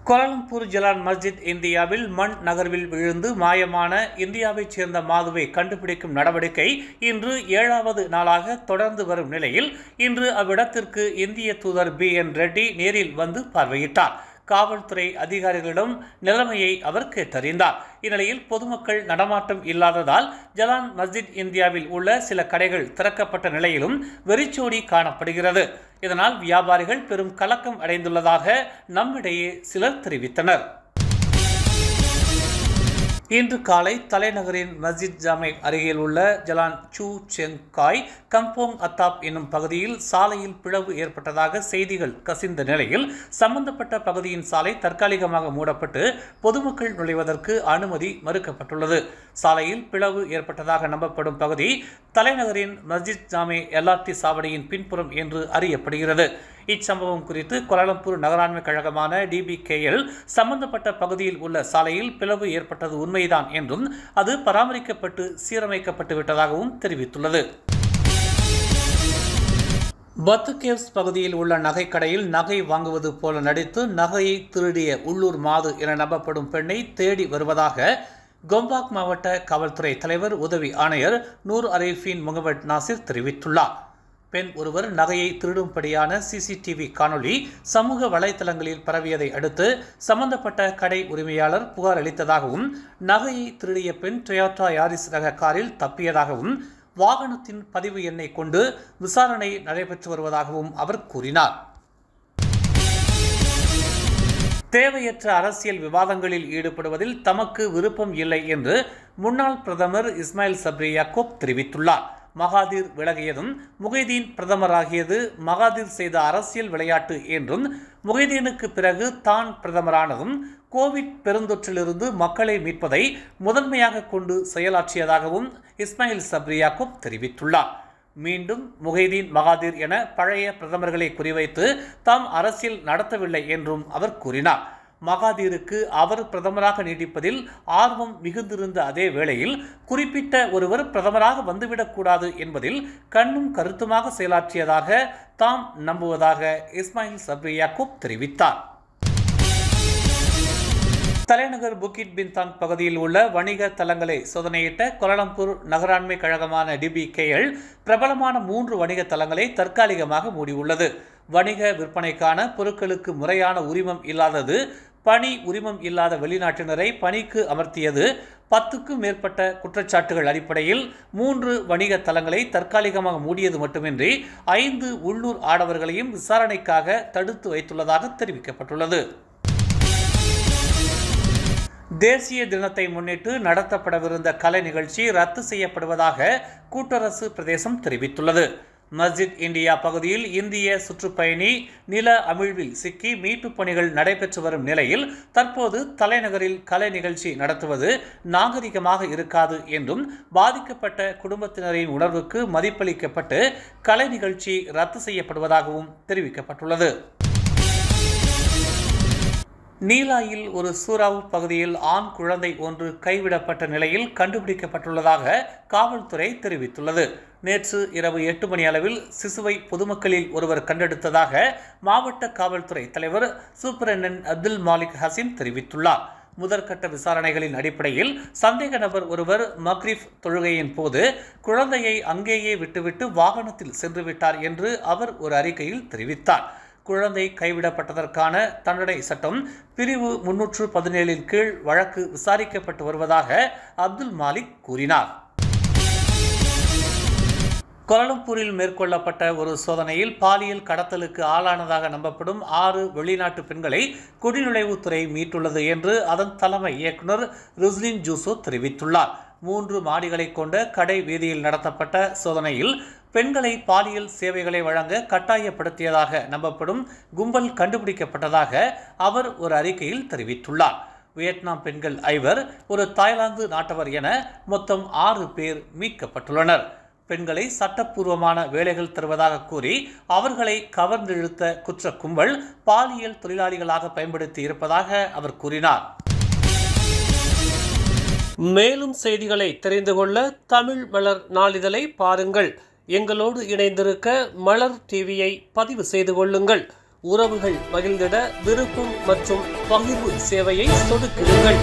Kuala Lumpur Jalan மஸ்ஜித் இந்தியாவில் மண் நகர்வில் விழுந்து மாயமான இந்தியாவைச் சேர்ந்த மாதுவை கண்டுபிடிக்கும் நடவடிக்கை இன்று 7வது நாளாக தொடர்ந்து வரும் நிலையில் இன்று அவ்விடத்திற்கு இந்திய தூதர் BN ரெட்டி நேரில் வந்து பார்வையிட்டார். காவல்துறை அதிகாரிகளிடம் நிலைமையை அவர் கேட்டறிந்தார். இந்நிலையில் பொதுமக்கள் நடமாட்டம் இல்லாததால் ஜலான் மஸ்ஜித் இந்தியாவில் உள்ள சில கடைகள் திறக்கப்பட்ட நிலையிலும் வெறிச்சோடி காணப்படுகிறது. இதனால் வியாபாரிகள் பெரும் கலக்கம் அடைந்துள்ளதாக நம்மிடையே சிலர் தெரிவித்தனர். இன்று காலை தலைநகரின் மஸ்ஜித் ஜாமே அருகில் உள்ள ஜலான் சூ செங் காய் கம்போங் அத்தாப் என்னும் பகுதியில் சாலையில் பிளவு ஏற்பட்டதாக செய்திகள் கசிந்த நிலையில் சம்பந்தப்பட்ட பகுதியின் சாலை தற்காலிகமாக மூடப்பட்டு பொதுமக்கள் நுழைவதற்கு அனுமதி மறுக்கப்பட்டுள்ளது. சாலையில் பிளவு ஏற்பட்டதாக நம்பப்படும் பகுதி தலைநகரின் மஸ்ஜித் ஜாமே LRT சாவடியின் பின்புறம் என்று அறியப்படுகிறது. இச்சம்பவம் குறித்து கோலாலம்பூர் நகராண்மை கழகமான DBKL சம்பந்தப்பட்ட பகுதியில் உள்ள சாலையில் பிளவு ஏற்பட்டது உண்மைதான் என்றும் அது பராமரிக்கப்பட்டு சீரமைக்கப்பட்டு விட்டதாகவும் தெரிவித்துள்ளது. பத்துகேவ்ஸ் பகுதியில் உள்ள நகைக்கடையில் நகை வாங்குவது போல நடித்து நகையை திருடிய உள்ளூர் மாது என நம்பப்படும் பெண்ணை தேடி வருவதாக கோம்பாக் மாவட்ட காவல்துறை தலைவர் உதவி ஆணையர் நூர் அரீஃபின் முகமது நாசிர் தெரிவித்துள்ளார். பெண் ஒருவர் நகையை திருடும்படியான CCTV காணொளி சமூக வலைதளங்களில் பரவியதை அடுத்து சம்பந்தப்பட்ட கடை உரிமையாளர் புகார் அளித்ததாகவும் நகையை திருடிய பெண் டொயோட்டா யாரிஸ் ரக காரில் தப்பியதாகவும் வாகனத்தின் பதிவு எண்ணை கொண்டு விசாரணை நடைபெற்று வருவதாகவும் அவர் கூறினார். தேவையற்ற அரசியல் விவாதங்களில் ஈடுபடுவதில் தமக்கு விருப்பம் இல்லை என்று முன்னாள் பிரதமர் இஸ்மாயில் சப்ரி யாக்கூப் தெரிவித்துள்ளார். மகாதீர் விலகியதும் முகைதீன் பிரதமராகியது மகாதீர் செய்த அரசியல் விளையாட்டு என்றும் முகைதீனுக்கு பிறகு தான் பிரதமரானதும் கோவிட் பெருந்தொற்றிலிருந்து மக்களை மீட்பதை முதன்மையாக கொண்டு செயலாற்றியதாகவும் இஸ்மாயில் சப்ரி யாக்கூப் தெரிவித்துள்ளார். மீண்டும் முகைதீன் மகாதீர் என பழைய பிரதமர்களை குறிவைத்து தாம் அரசியல் நடத்தவில்லை என்றும் அவர் கூறினார். மகாதீருக்கு அவர் பிரதமராக நீடிப்பதில் ஆர்வம் மிகுந்திருந்த அதே வேளையில் குறிப்பிட்ட ஒருவர் பிரதமராக வந்துவிடக்கூடாது என்பதில் கண்ணும் கருத்துமாக செயலாற்றியதாக தாம் நம்புவதாக இஸ்மாயில் சப்ரி யாக்கூப் தெரிவித்தார். தலைநகர் புக்கிட் பின்தாங் பகுதியில் உள்ள வணிக தலங்களை சோதனையிட்ட கோலாலம்பூர் நகராண்மை கழகமான DBKL பிரபலமான 3 வணிக தலங்களை தற்காலிகமாக மூடியுள்ளது. வணிக விற்பனைக்கான பொருட்களுக்கு முறையான உரிமம் இல்லாதது, பணி உரிமம் இல்லாத வெளிநாட்டினரை பணிக்கு அமர்த்தியது, 10க்கும் மேற்பட்ட குற்றச்சாட்டுகள் அடிப்படையில் 3 வணிக தலங்களை தற்காலிகமாக மூடியது மட்டுமின்றி 5 உள்ளூர் ஆடவர்களையும் விசாரணைக்காக தடுத்து வைத்துள்ளதாக தெரிவிக்கப்பட்டுள்ளது. தேசிய தினத்தை முன்னிட்டு நடத்தப்படவிருந்த கலை நிகழ்ச்சி ரத்து செய்யப்படுவதாக கூட்டரசு பிரதேசம் தெரிவித்துள்ளது. மஸ்ஜித் இந்தியா பகுதியில் இந்திய சுற்றுப்பயணி நில அமிழ்வில் சிக்கி மீட்புப் பணிகள் நடைபெற்று வரும் நிலையில் தற்போது தலைநகரில் கலை நிகழ்ச்சி நடத்துவது நாகரிகமாக இருக்காது என்றும் பாதிக்கப்பட்ட குடும்பத்தினரின் உணர்வுக்கு மதிப்பளிக்கப்பட்டு கலை நிகழ்ச்சி ரத்து செய்யப்படுவதாகவும் தெரிவிக்கப்பட்டுள்ளது. நீலாயில் ஒரு சூறாவு பகுதியில் ஆண் குழந்தை ஒன்று கைவிடப்பட்ட நிலையில் கண்டுபிடிக்கப்பட்டுள்ளதாக காவல்துறை தெரிவித்துள்ளது. நேற்று இரவு 8 மணி அளவில் சிசுவை பொதுமக்களில் ஒருவர் கண்டெடுத்ததாக மாவட்ட காவல்துறை தலைவர் சூப்பரண்டன்ட் அப்துல் மாலிக் ஹசீன் தெரிவித்துள்ளார். முதற்கட்ட விசாரணைகளின் அடிப்படையில் சந்தேக நபர் ஒருவர் மக்ரிப் தொழுகையின் போது குழந்தையை அங்கேயே விட்டுவிட்டு வாகனத்தில் சென்றுவிட்டார் என்று அவர் ஒரு அறிக்கையில் தெரிவித்தார். குழந்தை கைவிடப்பட்டதற்கான தண்டனை சட்டம் பிரிவு 317 கீழ் வழக்கு விசாரிக்கப்பட்டு வருவதாக அப்துல் மாலிக் கூறினார். கோலாலம்பூரில் மேற்கொள்ளப்பட்ட ஒரு சோதனையில் பாலியல் கடத்தலுக்கு ஆளானதாக நம்பப்படும் 6 வெளிநாட்டு பெண்களை குடிநுழைவுத்துறை மீட்டுள்ளது என்று அதன் தலைமை இயக்குநர் ருஸ்லின் ஜூசோ தெரிவித்துள்ளார். 3 மாடிகளை கொண்ட கடை வீதியில் நடத்தப்பட்ட சோதனையில் பெண்களை பாலியல் சேவைகளை வழங்க கட்டாயப்படுத்தியதாக நம்பப்படும் கும்பல் கண்டுபிடிக்கப்பட்டதாக அவர் ஒரு அறிக்கையில் தெரிவித்துள்ளார். வியட்நாம் பெண்கள் 5, ஒரு தாய்லாந்து நாட்டவர் என மொத்தம் 6 பேர் மீட்கப்பட்டுள்ளனர். பெண்களை சட்டப்பூர்வமான வேலைகள் தருவதாக கூறி அவர்களை கவர்ந்திழுத்த குற்ற கும்பல் பாலியல் தொழிலாளிகளாக பயன்படுத்தி இருப்பதாக அவர் கூறினார். மேலும் செய்திகளை தெரிந்து கொள்ள தமிழ் மலர் நாளிதழை பாருங்கள். எங்களோடு இணைந்திருக்க மலர் டிவியை பதிவு செய்து கொள்ளுங்கள். உறவுகள் பகிர்ந்திட விருப்பம் மற்றும் பகிர்வு சேவையை சொடுக்கிடுங்கள்.